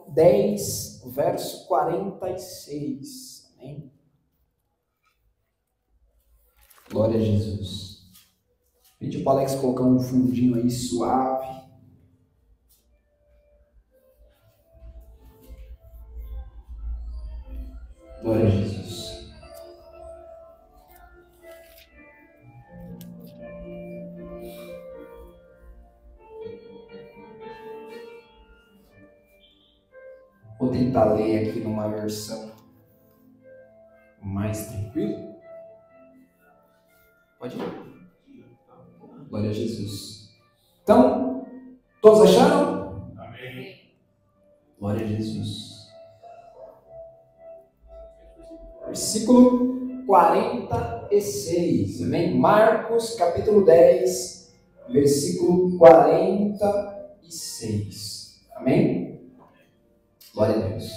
10, verso 46. Amém? Glória a Jesus. Pedi para o Alex colocar um fundinho aí suave. Glória a Jesus. Vou tentar ler aqui numa versão mais tranquila. Pode ir. Glória a Jesus. Então, todos acharam? Amém. Glória a Jesus. Versículo 46. Amém? Marcos, capítulo 10, versículo 46. Amém? Glória a Deus.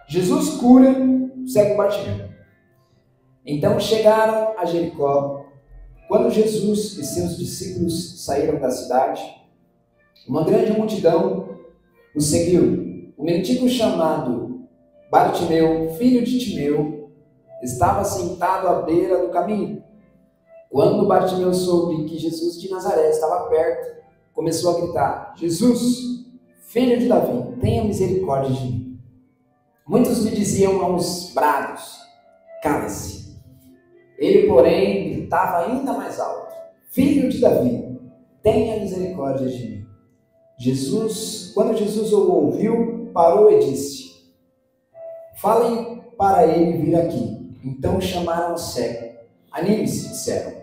Jesus cura o cego Bartimeu. Então chegaram a Jericó. Quando Jesus e seus discípulos saíram da cidade, uma grande multidão o seguiu. O mendigo chamado Bartimeu, filho de Timeu, estava sentado à beira do caminho. Quando Bartimeu soube que Jesus de Nazaré estava perto, começou a gritar: Jesus, filho de Davi, tenha misericórdia de mim. Muitos lhe diziam aos brados: cala-se. Ele, porém, gritava ainda mais alto: Filho de Davi, tenha misericórdia de mim. Quando Jesus o ouviu, parou e disse: falem para ele vir aqui. Então chamaram o cego. Anime-se, disseram.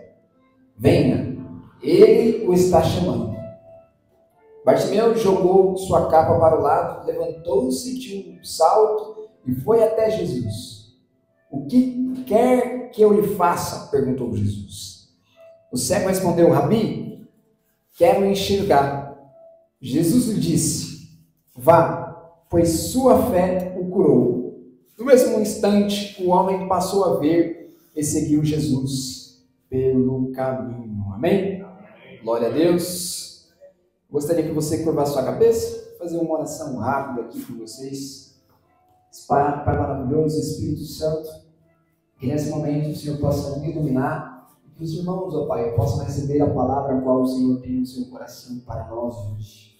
Venha, ele o está chamando. Bartimeu jogou sua capa para o lado, levantou-se de um salto e foi até Jesus. O que quer que eu lhe faça? Perguntou Jesus. O cego respondeu: Rabi, quero enxergar. Jesus lhe disse: vá, pois sua fé o curou. No mesmo instante, o homem passou a ver e seguiu Jesus pelo caminho. Amém? Amém. Glória a Deus. Gostaria que você curvasse sua cabeça, fazer uma oração rápida aqui com vocês. Pai maravilhoso, Espírito Santo, que nesse momento o Senhor possa me iluminar e que os irmãos, ó Pai, possam receber a palavra a qual o Senhor tem no seu coração para nós hoje.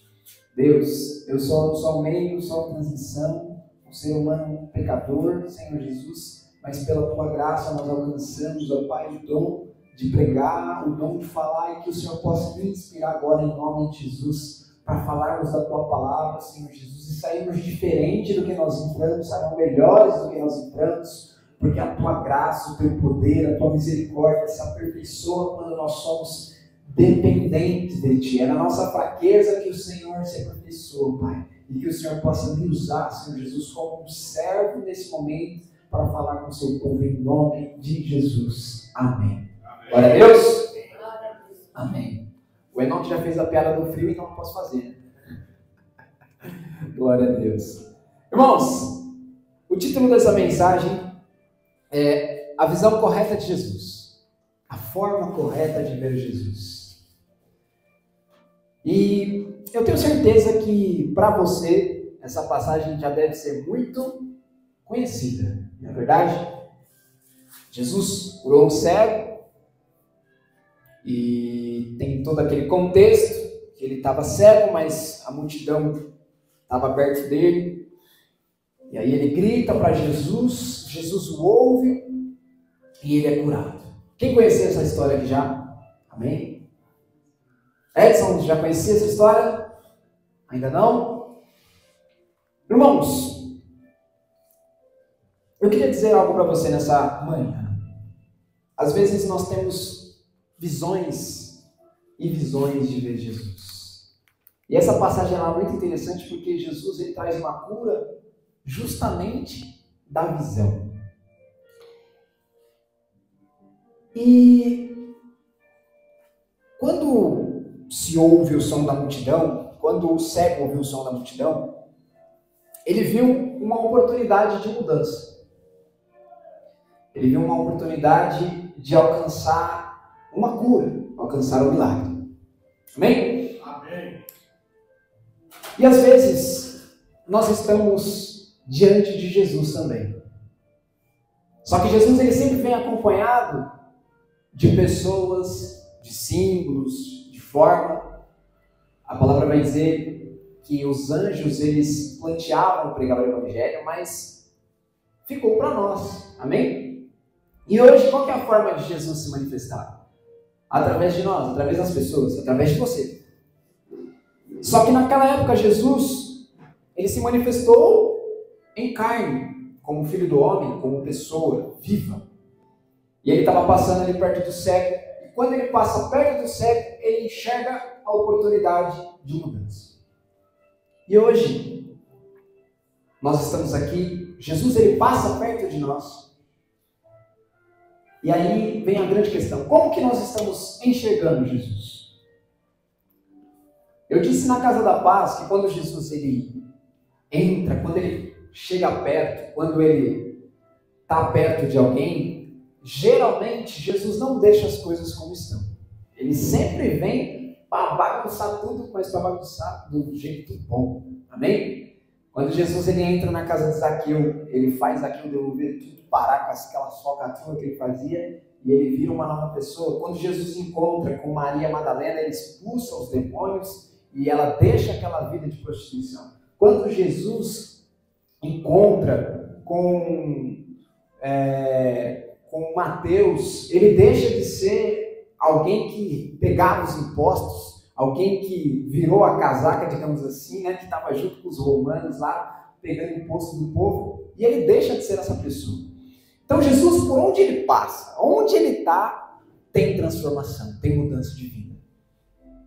Deus, eu sou só um meio, só uma transição, um ser humano pecador, Senhor Jesus, mas pela Tua graça nós alcançamos, ó Pai, o dom de pregar, o dom de falar, e que o Senhor possa me inspirar agora em nome de Jesus, para falarmos da Tua palavra, Senhor Jesus, e sairmos diferente do que nós entramos, sairmos melhores do que nós entramos, porque a Tua graça, o Teu poder, a Tua misericórdia se aperfeiçoa quando nós somos dependentes de Ti. É na nossa fraqueza que o Senhor se aperfeiçoa, Pai, e que o Senhor possa me usar, Senhor Jesus, como um servo nesse momento, para falar com o Seu povo em nome de Jesus. Amém. Glória a Deus. Amém. O Enoque já fez a piada do frio, então não posso fazer. Glória a Deus. Irmãos, o título dessa mensagem é A Visão Correta de Jesus. A forma correta de ver Jesus. E eu tenho certeza que para você essa passagem já deve ser muito conhecida, não é verdade? Jesus curou um cego. E tem todo aquele contexto, que ele estava cego, mas a multidão estava perto dele. E aí ele grita para Jesus, Jesus o ouve e ele é curado. Quem conhecia essa história aqui já? Amém? Edson, já conhecia essa história? Ainda não? Irmãos, eu queria dizer algo para você nessa manhã. Às vezes nós temos visões e visões de ver Jesus. E essa passagem é muito interessante porque Jesus ele traz uma cura justamente da visão. E quando se ouve o som da multidão, quando o cego ouviu o som da multidão, ele viu uma oportunidade de mudança. Ele viu uma oportunidade de alcançar uma cura, alcançar o milagre. Amém? Amém. E às vezes nós estamos diante de Jesus também. Só que Jesus ele sempre vem acompanhado de pessoas, de símbolos, de forma. A palavra vai dizer que os anjos eles planteavam pregar o evangelho, mas ficou para nós. Amém? E hoje qual que é a forma de Jesus se manifestar? Através de nós, através das pessoas, através de você. Só que naquela época Jesus ele se manifestou em carne, como filho do homem, como pessoa viva. E ele estava passando ali perto do cego. E quando ele passa perto do cego, ele enxerga a oportunidade de mudança. E hoje, nós estamos aqui, Jesus ele passa perto de nós. E aí vem a grande questão, como que nós estamos enxergando Jesus? Eu disse na Casa da Paz que quando Jesus ele entra, quando ele chega perto, quando ele está perto de alguém, geralmente Jesus não deixa as coisas como estão. Ele sempre vem para bagunçar tudo, mas para bagunçar do jeito bom. Amém? Quando Jesus ele entra na casa de Zaqueu, ele faz Zaqueu devolver tudo, parar com aquela falcatrua que ele fazia, e ele vira uma nova pessoa. Quando Jesus encontra com Maria Madalena, ele expulsa os demônios e ela deixa aquela vida de prostituição. Quando Jesus encontra com Mateus, ele deixa de ser alguém que pegava os impostos, alguém que virou a casaca, digamos assim, né, que estava junto com os romanos lá, pegando imposto do povo, e ele deixa de ser essa pessoa. Então Jesus, por onde ele passa, onde ele está, tem transformação, tem mudança de vida.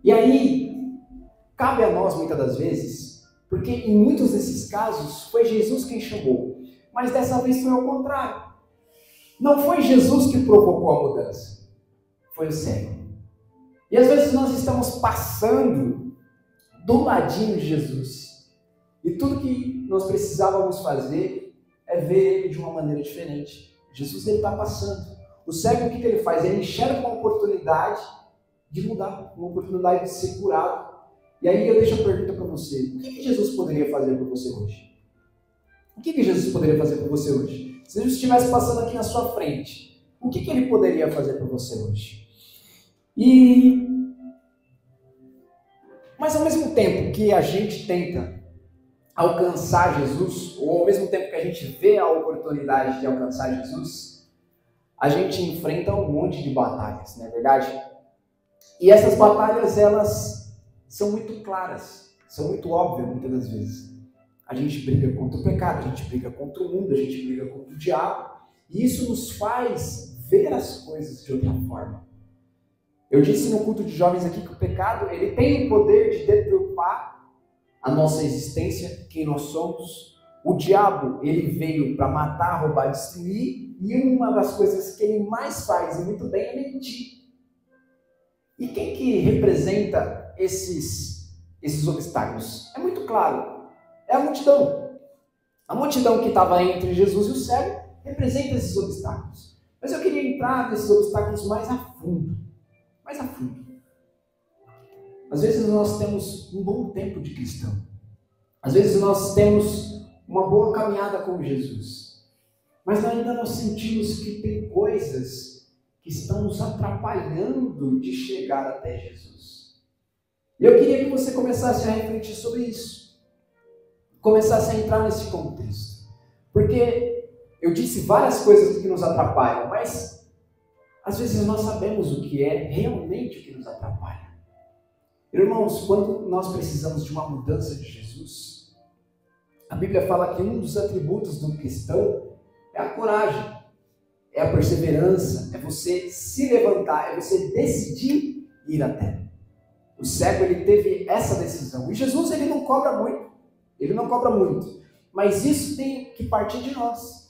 E aí, cabe a nós muitas das vezes, porque em muitos desses casos foi Jesus quem chamou, mas dessa vez foi ao contrário. Não foi Jesus que provocou a mudança, foi o cego. E às vezes nós estamos passando do ladinho de Jesus, e tudo que nós precisávamos fazer é ver ele de uma maneira diferente. Jesus ele está passando. O cego, o que ele faz? Ele enxerga uma oportunidade de mudar, uma oportunidade de ser curado. E aí eu deixo a pergunta para você: o que Jesus poderia fazer por você hoje? O que Jesus poderia fazer por você hoje? Se Jesus estivesse passando aqui na sua frente, o que ele poderia fazer por você hoje? Mas ao mesmo tempo que a gente tenta alcançar Jesus, ou ao mesmo tempo que a gente vê a oportunidade de alcançar Jesus, a gente enfrenta um monte de batalhas, não é verdade? E essas batalhas, elas são muito claras, são muito óbvias muitas das vezes. A gente briga contra o pecado, a gente briga contra o mundo, a gente briga contra o diabo, e isso nos faz ver as coisas de outra forma. Eu disse no culto de jovens aqui que o pecado ele tem o poder de deturpar a nossa existência, quem nós somos. O diabo ele veio para matar, roubar, destruir, e uma das coisas que ele mais faz, e muito bem, é mentir. E quem que representa esses obstáculos? É muito claro, é a multidão. A multidão que estava entre Jesus e o cego representa esses obstáculos. Mas eu queria entrar nesses obstáculos mais a fundo. Mais a fundo. Às vezes nós temos um bom tempo de cristão. Às vezes nós temos uma boa caminhada com Jesus. Mas ainda nós sentimos que tem coisas que estão nos atrapalhando de chegar até Jesus. E eu queria que você começasse a refletir sobre isso. Começasse a entrar nesse contexto. Porque eu disse várias coisas que nos atrapalham, mas às vezes nós sabemos o que é realmente o que nos atrapalha. Irmãos, quando nós precisamos de uma mudança de Jesus, a Bíblia fala que um dos atributos do cristão é a coragem, é a perseverança, é você se levantar, é você decidir ir até. O cego, ele teve essa decisão. E Jesus, ele não cobra muito, mas isso tem que partir de nós.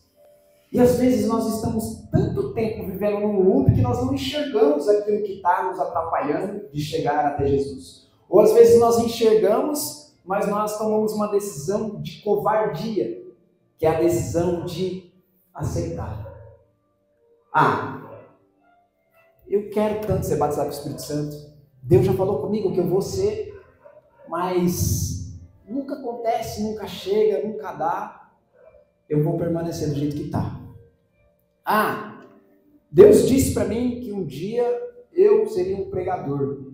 E às vezes nós estamos tanto tempo vivendo num loop que nós não enxergamos aquilo que está nos atrapalhando de chegar até Jesus. Ou às vezes nós enxergamos, mas nós tomamos uma decisão de covardia, que é a decisão de aceitar. Eu quero tanto ser batizado com o Espírito Santo. Deus já falou comigo que eu vou ser, mas nunca acontece, nunca chega, nunca dá, eu vou permanecer do jeito que está. Deus disse para mim que um dia eu seria um pregador,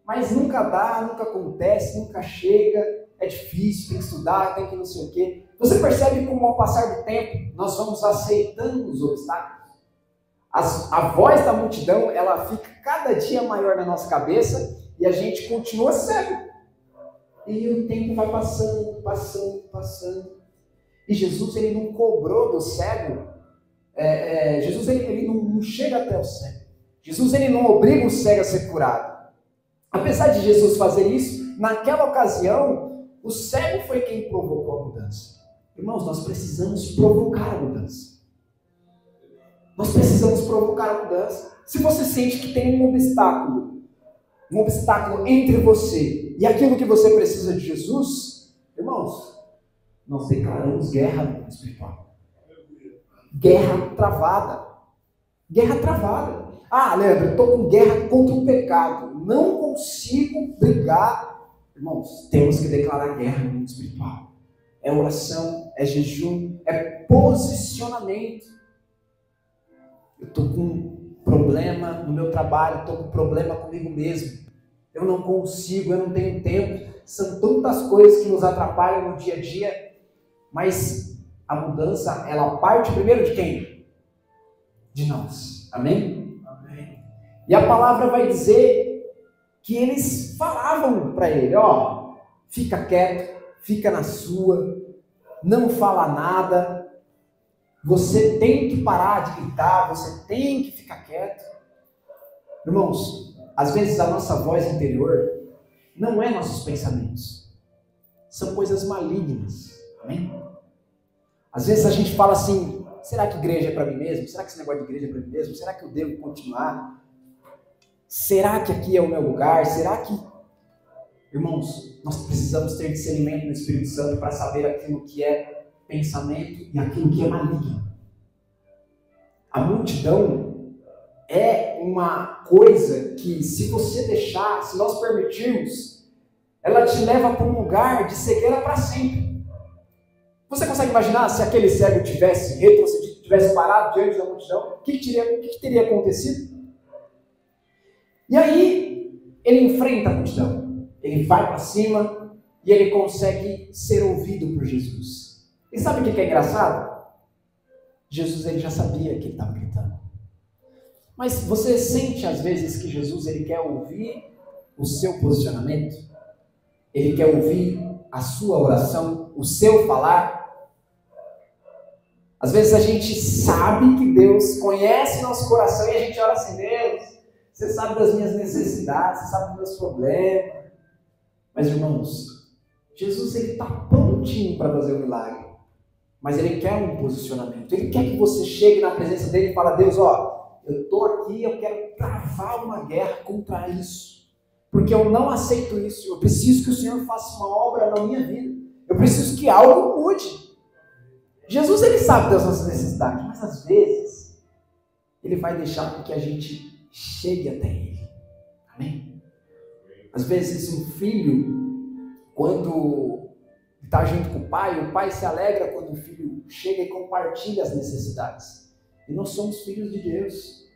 mas nunca dá, nunca acontece, nunca chega, é difícil, tem que estudar, tem que não sei o quê. Você percebe como ao passar do tempo nós vamos aceitando os obstáculos? A voz da multidão, ela fica cada dia maior na nossa cabeça e a gente continua cego. E o tempo vai passando, passando, passando. E Jesus, ele não cobrou do cego. Jesus, ele não chega até o cego. Jesus, ele não obriga o cego a ser curado. Apesar de Jesus fazer isso, naquela ocasião, o cego foi quem provocou a mudança. Irmãos, nós precisamos provocar a mudança. Nós precisamos provocar a mudança. Se você sente que tem um obstáculo entre você e aquilo que você precisa de Jesus, irmãos, nós declaramos guerra no mundo espiritual. Guerra travada. Guerra travada. Leandro, eu estou com guerra contra o pecado. Não consigo brigar. Irmãos, temos que declarar guerra no mundo espiritual. É oração, é jejum, é posicionamento. Eu estou com um problema no meu trabalho, estou com um problema comigo mesmo. Eu não consigo, eu não tenho tempo. São tantas coisas que nos atrapalham no dia a dia. Mas a mudança, ela parte primeiro de quem? De nós. Amém? Amém. E a palavra vai dizer que eles falavam para ele, fica quieto, fica na sua, não fala nada, você tem que parar de gritar, você tem que ficar quieto. Irmãos, às vezes a nossa voz interior não é nossos pensamentos, são coisas malignas. Amém? Às vezes a gente fala assim, será que igreja é para mim mesmo? Será que esse negócio de igreja é para mim mesmo? Será que eu devo continuar? Será que aqui é o meu lugar? Será que... Irmãos, nós precisamos ter discernimento no Espírito Santo para saber aquilo que é pensamento e aquilo que é maligno. A multidão é uma coisa que, se você deixar, se nós permitirmos, ela te leva para um lugar de cegueira para sempre. Você consegue imaginar se aquele cego tivesse retrocedido, tivesse parado diante da multidão? O que teria acontecido? E aí, ele enfrenta a multidão. Ele vai para cima e ele consegue ser ouvido por Jesus. E sabe o que é engraçado? Jesus, ele já sabia que ele estava gritando. Mas você sente às vezes que Jesus, ele quer ouvir o seu posicionamento? Ele quer ouvir a sua oração, o seu falar? Às vezes a gente sabe que Deus conhece nosso coração e a gente ora assim, Deus, você sabe das minhas necessidades, você sabe dos meus problemas. Mas, irmãos, Jesus, ele está prontinho para fazer o milagre. Mas ele quer um posicionamento. Ele quer que você chegue na presença dele e fale, Deus, eu estou aqui, eu quero travar uma guerra contra isso. Porque eu não aceito isso. Eu preciso que o Senhor faça uma obra na minha vida. Eu preciso que algo mude. Jesus, ele sabe das nossas necessidades, mas às vezes ele vai deixar com que a gente chegue até ele. Amém? Às vezes um filho, quando está junto com o pai se alegra quando o filho chega e compartilha as necessidades. E nós somos filhos de Deus.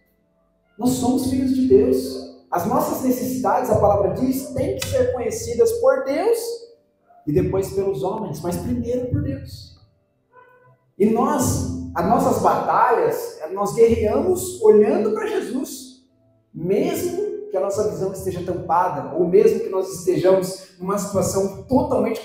Nós somos filhos de Deus. As nossas necessidades, a palavra diz, têm que ser conhecidas por Deus e depois pelos homens, mas primeiro por Deus. E as nossas batalhas, nós guerreamos olhando para Jesus, mesmo que a nossa visão esteja tampada, ou mesmo que nós estejamos numa situação totalmente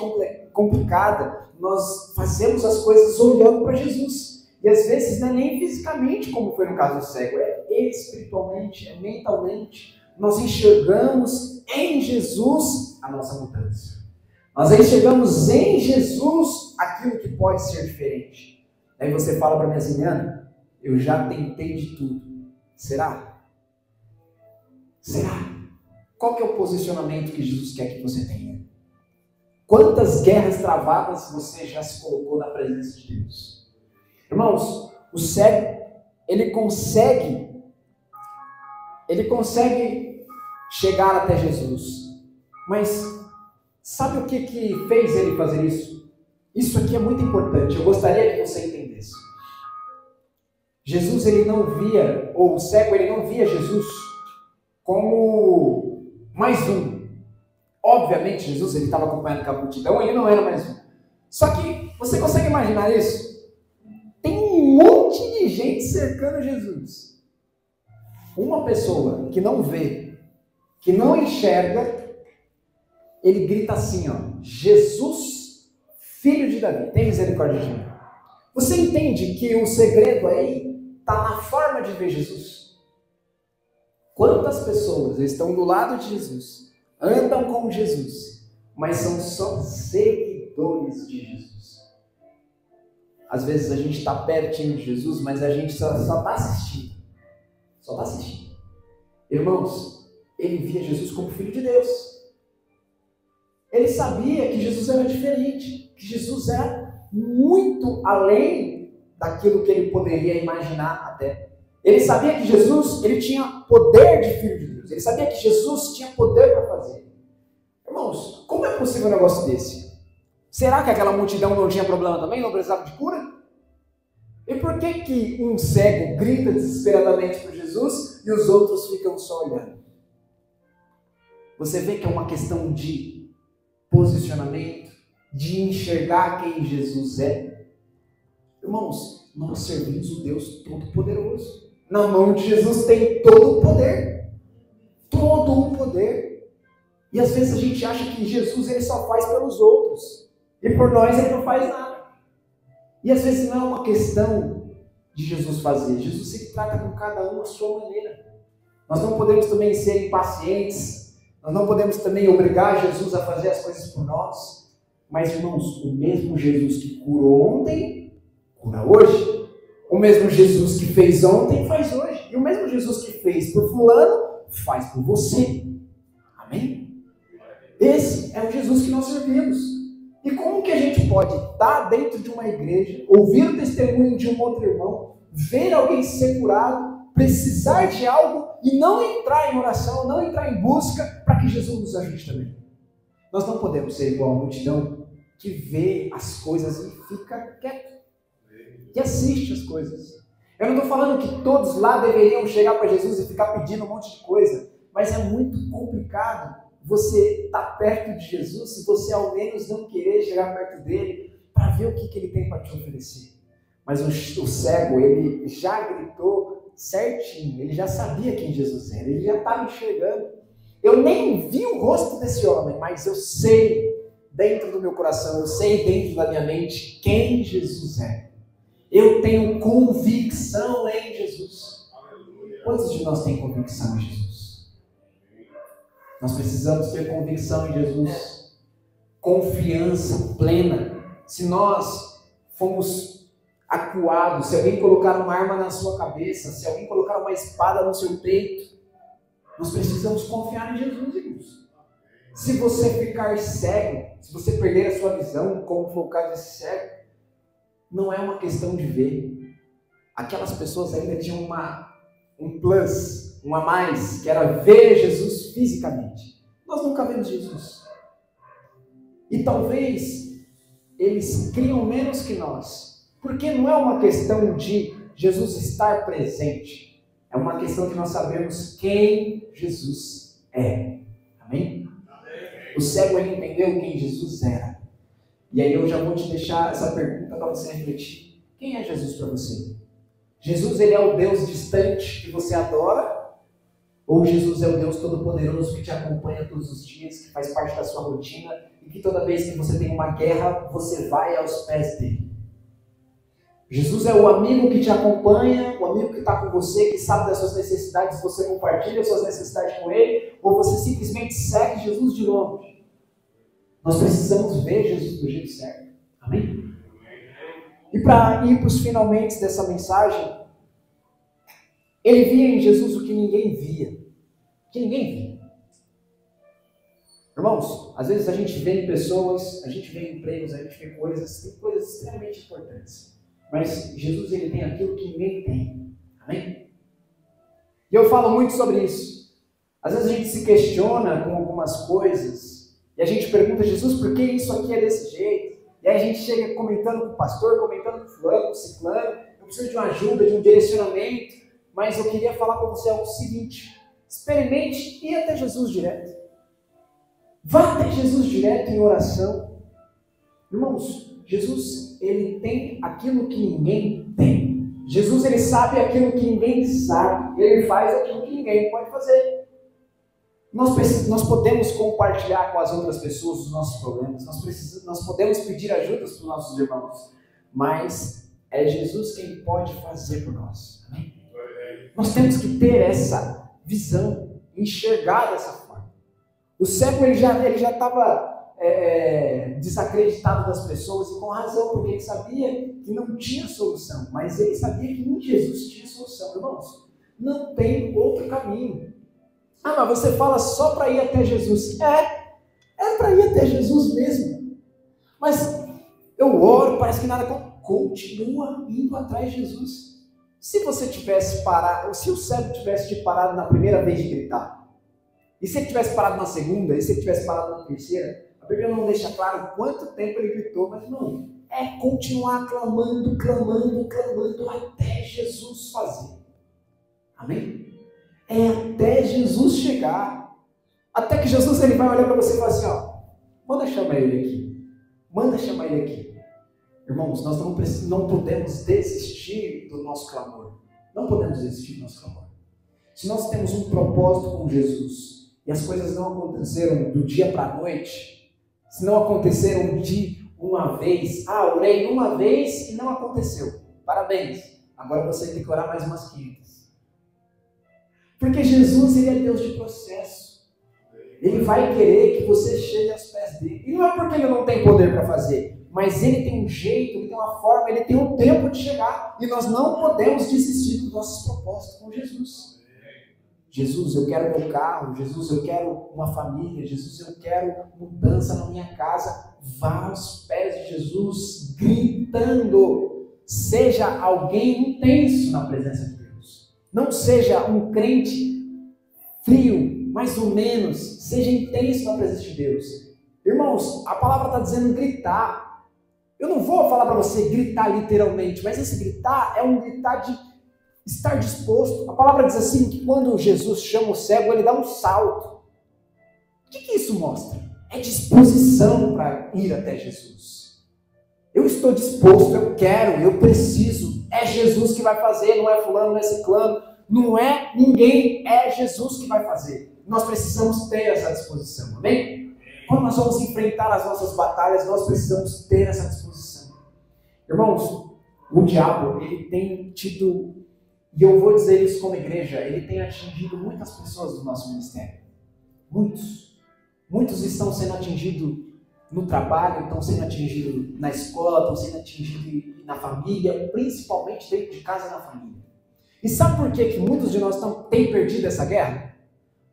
complicada, nós fazemos as coisas olhando para Jesus. E às vezes não é nem fisicamente, como foi no caso do cego, é espiritualmente, é mentalmente. Nós enxergamos em Jesus a nossa mudança. Nós enxergamos em Jesus aquilo que pode ser diferente. Aí você fala para mim assim, Ana, eu já tentei de tudo. Será? Será? Qual que é o posicionamento que Jesus quer que você tenha? Quantas guerras travadas você já se colocou na presença de Deus? Irmãos, o cego, ele consegue chegar até Jesus. Mas Sabe o que fez ele fazer isso? Isso aqui é muito importante, eu gostaria que você entendesse. Jesus, ele não via, ou o cego, ele não via Jesus como mais um. Obviamente, Jesus, ele estava acompanhado com a multidão, ele não era mais um. Só que, você consegue imaginar isso? Tem um monte de gente cercando Jesus. Uma pessoa que não vê, que não enxerga, ele grita assim, ó, Jesus, filho de Davi, tem misericórdia de mim. Você entende que o segredo aí está na forma de ver Jesus? Quantas pessoas estão do lado de Jesus, andam com Jesus, mas são só seguidores de Jesus? Às vezes a gente está pertinho de Jesus, mas a gente só está assistindo. Só está assistindo. Irmãos, ele via Jesus como Filho de Deus. Ele sabia que Jesus era diferente, que Jesus era muito além daquilo que ele poderia imaginar até. Ele sabia que Jesus, ele tinha poder de Filho de Deus. Ele sabia que Jesus tinha poder para fazer. Irmãos, como é possível um negócio desse? Será que aquela multidão não tinha problema também? Não precisava de cura? E por que um cego grita desesperadamente para Jesus e os outros ficam só olhando? Você vê que é uma questão de posicionamento, de enxergar quem Jesus é. Irmãos, nós servimos o Deus Todo-Poderoso. Na mão de Jesus tem todo o poder. Todo o poder. E às vezes a gente acha que Jesus ele só faz pelos outros. E por nós ele não faz nada. E às vezes não é uma questão de Jesus fazer. Jesus se trata com cada um à sua maneira. Nós não podemos também ser impacientes. Nós não podemos também obrigar Jesus a fazer as coisas por nós. Mas, irmãos, o mesmo Jesus que curou ontem, cura hoje. O mesmo Jesus que fez ontem, faz hoje. E o mesmo Jesus que fez por fulano, faz por você. Amém? Esse é o Jesus que nós servimos. E como que a gente pode estar dentro de uma igreja, ouvir o testemunho de um outro irmão, ver alguém ser curado, precisar de algo e não entrar em oração, não entrar em busca para que Jesus nos ajude também? Nós não podemos ser igual a multidão que vê as coisas e fica quieto, que assiste as coisas. Eu não estou falando que todos lá deveriam chegar para Jesus e ficar pedindo um monte de coisa, mas é muito complicado você estar perto de Jesus se você ao menos não querer chegar perto dele para ver o que ele tem para te oferecer. Mas o cego, ele já gritou certinho, ele já sabia quem Jesus era, ele já estava enxergando. Eu nem vi o rosto desse homem, mas eu sei dentro do meu coração, eu sei dentro da minha mente quem Jesus é. Eu tenho convicção em Jesus. Quantos de nós têm convicção em Jesus? Nós precisamos ter convicção em Jesus, confiança plena. Se nós fomos acuados, se alguém colocar uma arma na sua cabeça, se alguém colocar uma espada no seu peito, nós precisamos confiar em Jesus, irmãos. Se você ficar cego, se você perder a sua visão, como foi o caso desse cego, não é uma questão de ver. Aquelas pessoas ainda tinham um plus, um a mais, que era ver Jesus fisicamente. Nós nunca vemos Jesus. E talvez eles criam menos que nós, porque não é uma questão de Jesus estar presente, é uma questão de nós sabermos quem Jesus é. Amém? O cego, ele entendeu quem Jesus era. E aí eu já vou te deixar essa pergunta para você refletir. Quem é Jesus para você? Jesus, ele é o Deus distante que você adora? Ou Jesus é o Deus Todo-Poderoso que te acompanha todos os dias, que faz parte da sua rotina e que toda vez que você tem uma guerra, você vai aos pés dele? Jesus é o amigo que te acompanha, o amigo que está com você, que sabe das suas necessidades, você compartilha as suas necessidades com ele, ou você simplesmente segue Jesus de longe? Nós precisamos ver Jesus do jeito certo. Amém? E para ir para os finalmente dessa mensagem, ele via em Jesus o que ninguém via. Que ninguém via. Irmãos, às vezes a gente vê em pessoas, a gente vê em empregos, a gente vê coisas, tem coisas extremamente importantes. Mas Jesus, ele tem aquilo que ninguém tem. Amém? E eu falo muito sobre isso. Às vezes a gente se questiona com algumas coisas E a gente pergunta, Jesus, por que isso aqui é desse jeito? E aí a gente chega comentando com o pastor, comentando com o fulano, com o ciclano, eu preciso de uma ajuda, de um direcionamento, mas eu queria falar com você o seguinte, experimente ir até Jesus direto. Vá até Jesus direto em oração. Irmãos, Jesus, ele tem aquilo que ninguém tem. Jesus, ele sabe aquilo que ninguém sabe. Ele faz aquilo que ninguém pode fazer. Nós podemos compartilhar com as outras pessoas os nossos problemas. Nós podemos pedir ajudas para os nossos irmãos. Mas é Jesus quem pode fazer por nós. Amém? Nós temos que ter essa visão, enxergar dessa forma. O cego ele já estava desacreditado das pessoas e com razão, porque ele sabia que não tinha solução, mas ele sabia que em Jesus tinha solução. Irmãos, não tem outro caminho. Ah, mas você fala só para ir até Jesus. É para ir até Jesus mesmo. Mas eu oro, parece que nada continua indo atrás de Jesus. Se você tivesse parado, se o cego tivesse te parado na primeira vez de gritar, e se ele tivesse parado na segunda, e se ele tivesse parado na terceira, a Bíblia não deixa claro quanto tempo ele gritou, mas não, é continuar clamando até Jesus fazer. Amém? É até Jesus chegar. Até que Jesus ele vai olhar para você e falar assim, ó, manda chamar ele aqui. Manda chamar ele aqui. Irmãos, nós não podemos desistir do nosso clamor. Não podemos desistir do nosso clamor. Se nós temos um propósito com Jesus e as coisas não aconteceram do dia para a noite, se não aconteceram de uma vez, orei uma vez e não aconteceu. Parabéns. Agora você tem que orar mais umas 500. Porque Jesus, ele é Deus de processo. Ele vai querer que você chegue aos pés dele. E não é porque ele não tem poder para fazer, mas ele tem um jeito, ele tem uma forma, ele tem um tempo de chegar. E nós não podemos desistir dos nossos propósitos com Jesus. Jesus, eu quero meu carro. Jesus, eu quero uma família. Jesus, eu quero mudança na minha casa. Vá aos pés de Jesus gritando. Seja alguém intenso na presença de Deus. Não seja um crente frio, mais ou menos. Seja intenso na presença de Deus. Irmãos, a palavra está dizendo gritar. Eu não vou falar para você gritar literalmente, mas esse gritar é um gritar de estar disposto. A palavra diz assim, que quando Jesus chama o cego, ele dá um salto. O que isso mostra? É disposição para ir até Jesus. Eu estou disposto, eu quero, eu preciso. É Jesus que vai fazer, não é fulano, não é ciclano, não é ninguém, é Jesus que vai fazer. Nós precisamos ter essa disposição, amém? Quando nós vamos enfrentar as nossas batalhas, nós precisamos ter essa disposição. Irmãos, o diabo, ele tem tido, e eu vou dizer isso como igreja, ele tem atingido muitas pessoas do nosso ministério. Muitos estão sendo atingidos no trabalho, estão sendo atingidos na escola, estão sendo atingidos na família, principalmente dentro de casa e na família. E sabe por que muitos de nós têm perdido essa guerra?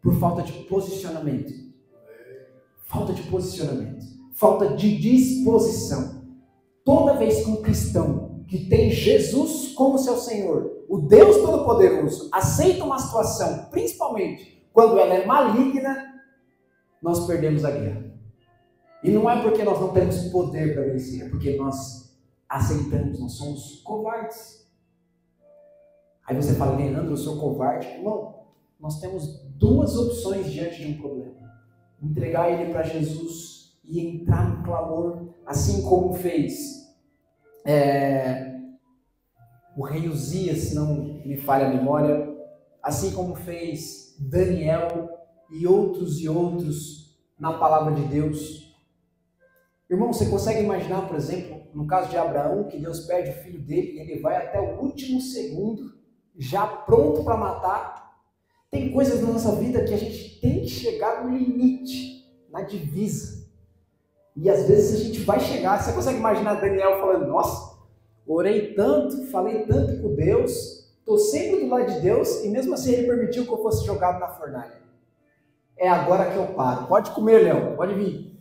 Por falta de posicionamento. Falta de posicionamento. Falta de disposição. Toda vez que um cristão que tem Jesus como seu Senhor, o Deus Todo-Poderoso, aceita uma situação, principalmente quando ela é maligna, nós perdemos a guerra. E não é porque nós não temos poder para vencer, é porque nós aceitamos, nós somos covardes. Aí você fala, Leandro, eu sou covarde. Irmão, nós temos duas opções diante de um problema. Entregar ele para Jesus e entrar no clamor, assim como fez o rei Uzias, se não me falha a memória, assim como fez Daniel e outros na palavra de Deus. Irmão, você consegue imaginar, por exemplo, no caso de Abraão, que Deus perde o filho dele e ele vai até o último segundo, já pronto para matar? Tem coisas na nossa vida que a gente tem que chegar no limite, na divisa. E às vezes a gente vai chegar. Você consegue imaginar Daniel falando, nossa, orei tanto, falei tanto com Deus, estou sempre do lado de Deus, e mesmo assim ele permitiu que eu fosse jogado na fornalha. É agora que eu paro. Pode comer, Leão, pode vir.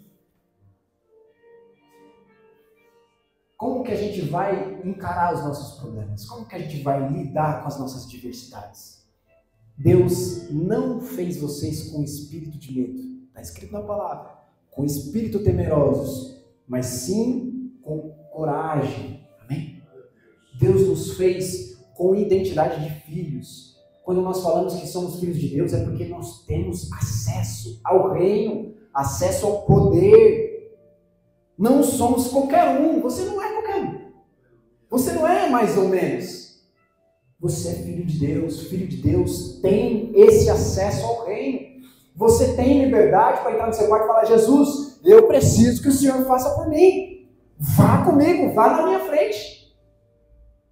Como que a gente vai encarar os nossos problemas? Como que a gente vai lidar com as nossas diversidades? Deus não fez vocês com espírito de medo. Está escrito na palavra. com espírito temerosos, mas sim com coragem. Amém? Deus nos fez com identidade de filhos. Quando nós falamos que somos filhos de Deus, é porque nós temos acesso ao reino, acesso ao poder. Não somos qualquer um. Você não é qualquer um. Você não é mais ou menos. Você é filho de Deus. Filho de Deus tem esse acesso ao reino. Você tem liberdade para entrar no seu quarto e falar: Jesus, eu preciso que o Senhor faça por mim. Vá comigo, vá na minha frente.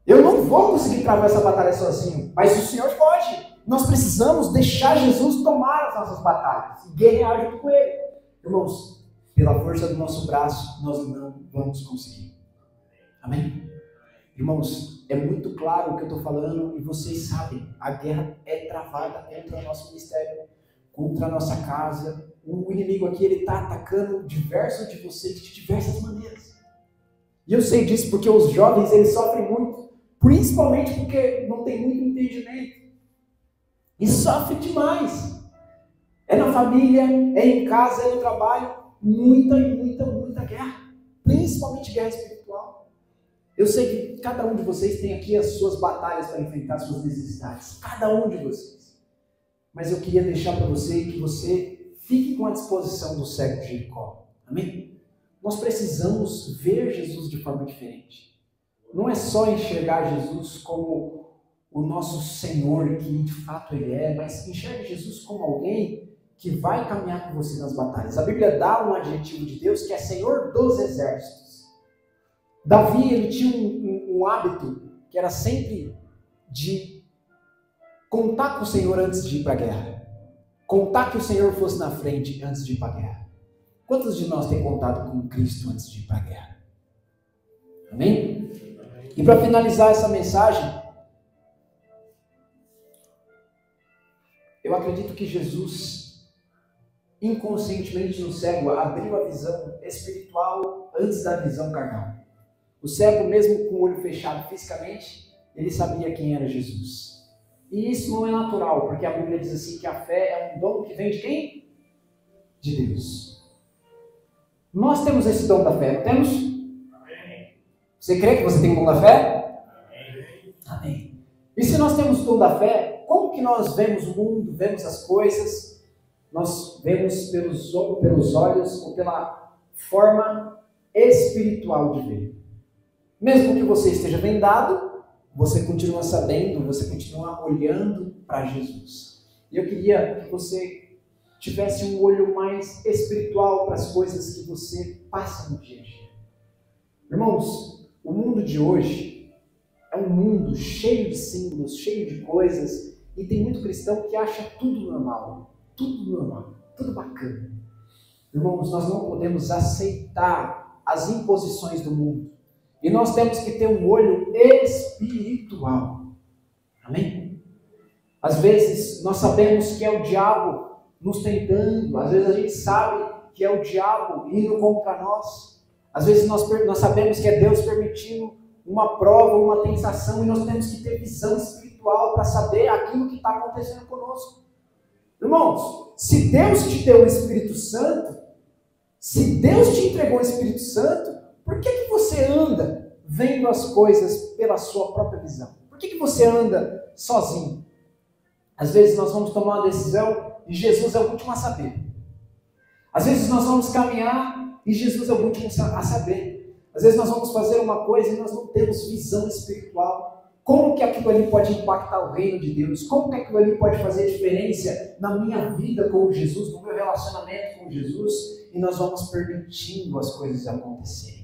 Eu não vou conseguir travar essa batalha sozinho, mas o Senhor pode. Nós precisamos deixar Jesus tomar as nossas batalhas e guerrear junto com Ele. Irmãos, pela força do nosso braço, nós não vamos conseguir. Amém? Irmãos, é muito claro o que eu estou falando e vocês sabem, a guerra é travada contra o nosso ministério, contra a nossa casa. O inimigo aqui, ele está atacando diversos de vocês de diversas maneiras. E eu sei disso porque os jovens, eles sofrem muito, principalmente porque não tem muito entendimento. E sofre demais. É na família, é em casa, é no trabalho, muita guerra. Principalmente guerra espiritual. Eu sei que cada um de vocês tem aqui as suas batalhas para enfrentar, as suas necessidades. Cada um de vocês. Mas eu queria deixar para você que você fique com a disposição do cego de Jericó. Amém? Nós precisamos ver Jesus de forma diferente. Não é só enxergar Jesus como o nosso Senhor, que de fato Ele é, mas enxergue Jesus como alguém que vai caminhar com você nas batalhas. A Bíblia dá um adjetivo de Deus que é Senhor dos Exércitos. Davi, ele tinha um hábito que era sempre de contar com o Senhor antes de ir para a guerra. Contar que o Senhor fosse na frente antes de ir para a guerra. Quantos de nós têm contado com Cristo antes de ir para a guerra? Amém? E para finalizar essa mensagem, eu acredito que Jesus, inconscientemente no cego, abriu a visão espiritual antes da visão carnal. O cego, mesmo com o olho fechado fisicamente, ele sabia quem era Jesus. E isso não é natural, porque a Bíblia diz assim que a fé é um dom que vem de quem? De Deus. Nós temos esse dom da fé, não temos? Amém. Você crê que você tem o dom da fé? Amém. Amém. E se nós temos o dom da fé, como que nós vemos o mundo, vemos as coisas? Nós vemos pelos olhos ou pela forma espiritual de ver. Mesmo que você esteja vendado, você continua sabendo, você continua olhando para Jesus. E eu queria que você tivesse um olho mais espiritual para as coisas que você passa no dia a dia. Irmãos, o mundo de hoje é um mundo cheio de símbolos, cheio de coisas, e tem muito cristão que acha tudo normal, tudo bacana. Irmãos, nós não podemos aceitar as imposições do mundo, e nós temos que ter um olho espiritual. Amém? Às vezes nós sabemos que é o diabo nos tentando, às vezes a gente sabe que é o diabo indo contra nós, às vezes nós sabemos que é Deus permitindo uma prova, uma tentação, e nós temos que ter visão espiritual para saber aquilo que está acontecendo conosco. Irmãos, se Deus te deu o Espírito Santo, se Deus te entregou o Espírito Santo, por que você anda vendo as coisas pela sua própria visão? Por que você anda sozinho? Às vezes nós vamos tomar uma decisão e Jesus é o último a saber. Às vezes nós vamos caminhar e Jesus é o último a saber. Às vezes nós vamos fazer uma coisa e nós não temos visão espiritual. Como que aquilo ali pode impactar o reino de Deus? Como que aquilo ali pode fazer diferença na minha vida com Jesus, no meu relacionamento com Jesus? E nós vamos permitindo as coisas acontecerem.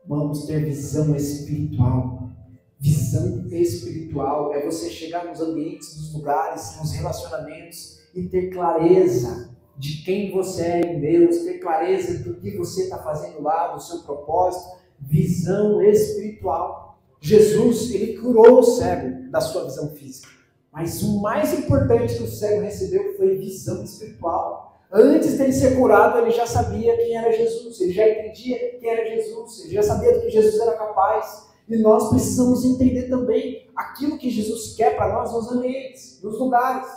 Vamos ter visão espiritual. Visão espiritual é você chegar nos ambientes, nos lugares, nos relacionamentos e ter clareza de quem você é em Deus, ter clareza do que você está fazendo lá, do seu propósito. Visão espiritual. Jesus, ele curou o cego da sua visão física, mas o mais importante que o cego recebeu foi visão espiritual. Antes dele ser curado, ele já sabia quem era Jesus, ele já entendia quem era Jesus, ele já sabia do que Jesus era capaz. E nós precisamos entender também aquilo que Jesus quer para nós nos ambientes, nos lugares.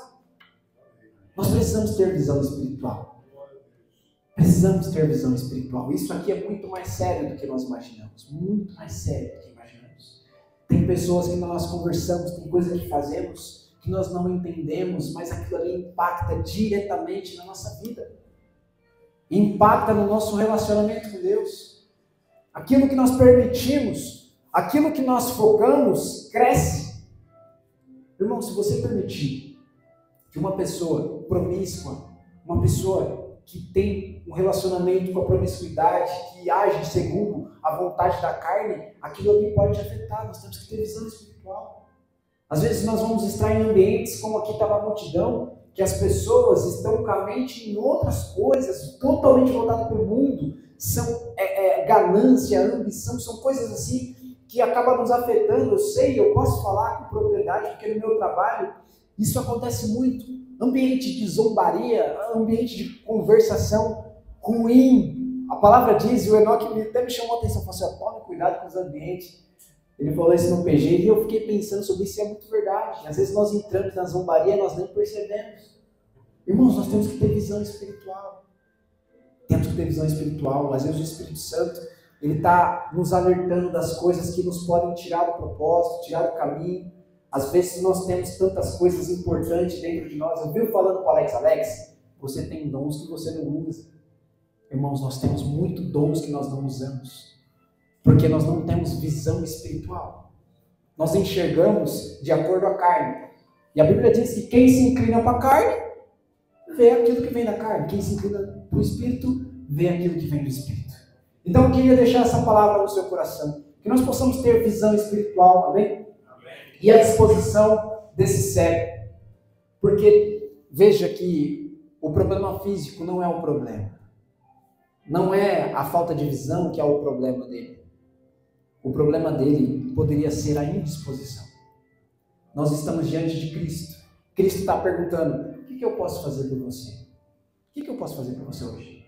Nós precisamos ter visão espiritual. Precisamos ter visão espiritual. Isso aqui é muito mais sério do que nós imaginamos. Muito mais sério do que imaginamos. Tem pessoas que nós conversamos, tem coisas que fazemos que nós não entendemos, mas aquilo ali impacta diretamente na nossa vida. Impacta no nosso relacionamento com Deus. Aquilo que nós permitimos, aquilo que nós focamos, cresce. Irmão, se você permitir que uma pessoa promíscua, uma pessoa que tem um relacionamento com a promiscuidade, que age segundo a vontade da carne, aquilo ali pode te afetar. Nós temos que ter visão espiritual. Às vezes nós vamos estar em ambientes como aqui estava a multidão, que as pessoas estão com a mente em outras coisas, totalmente voltadas para o mundo, são ganância, ambição, são coisas assim que acabam nos afetando. Eu sei, eu posso falar com propriedade, porque no meu trabalho isso acontece muito. Ambiente de zombaria, ambiente de conversação ruim. A palavra diz, e o Enoque até me chamou a atenção, falou assim, tome cuidado com os ambientes. Ele falou isso no PG e eu fiquei pensando sobre isso e é muito verdade. Às vezes nós entramos na zombaria e nós nem percebemos. Irmãos, nós temos que ter visão espiritual. Temos que ter visão espiritual. Às vezes o Espírito Santo, ele está nos alertando das coisas que nos podem tirar do propósito, tirar do caminho. Às vezes nós temos tantas coisas importantes dentro de nós. Eu vivo falando com o Alex, você tem dons que você não usa. Irmãos, nós temos muitos dons que nós não usamos. Porque nós não temos visão espiritual. Nós enxergamos de acordo com a carne. E a Bíblia diz que quem se inclina para a carne, vê aquilo que vem da carne. Quem se inclina para o Espírito, vê aquilo que vem do Espírito. Então eu queria deixar essa palavra no seu coração. Que nós possamos ter visão espiritual, amém? E a disposição desse cego. Porque veja que o problema físico não é o problema. Não é a falta de visão que é o problema dele. O problema dele poderia ser a indisposição. Nós estamos diante de Cristo. Cristo está perguntando, o que eu posso fazer por você? O que eu posso fazer por você hoje?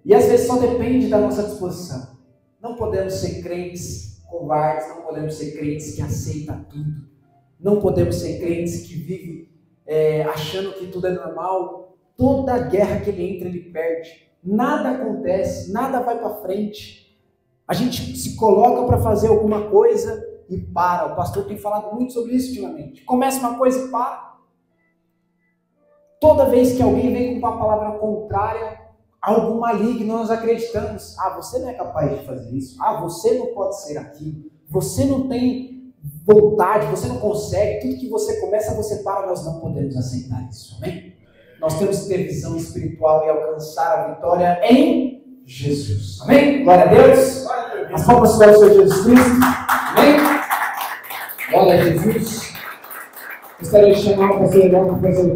E às vezes só depende da nossa disposição. Não podemos ser crentes covardes, não podemos ser crentes que aceitam tudo. Não podemos ser crentes que vivem achando que tudo é normal. Toda guerra que ele entra, ele perde. Nada acontece, nada vai para frente. A gente se coloca para fazer alguma coisa e para. O pastor tem falado muito sobre isso ultimamente. Começa uma coisa e para. Toda vez que alguém vem com uma palavra contrária, algo maligno, nós acreditamos. Você não é capaz de fazer isso. Você não pode ser aquilo. Você não tem vontade, você não consegue. Tudo que você começa, você para. Nós não podemos aceitar isso. Amém? Nós temos que ter visão espiritual e alcançar a vitória em Jesus. Amém? Glória a Deus. As palmas para o Senhor Jesus Cristo. Amém? Glória a Jesus. Gostaria de chamar o pastor Eduardo para fazer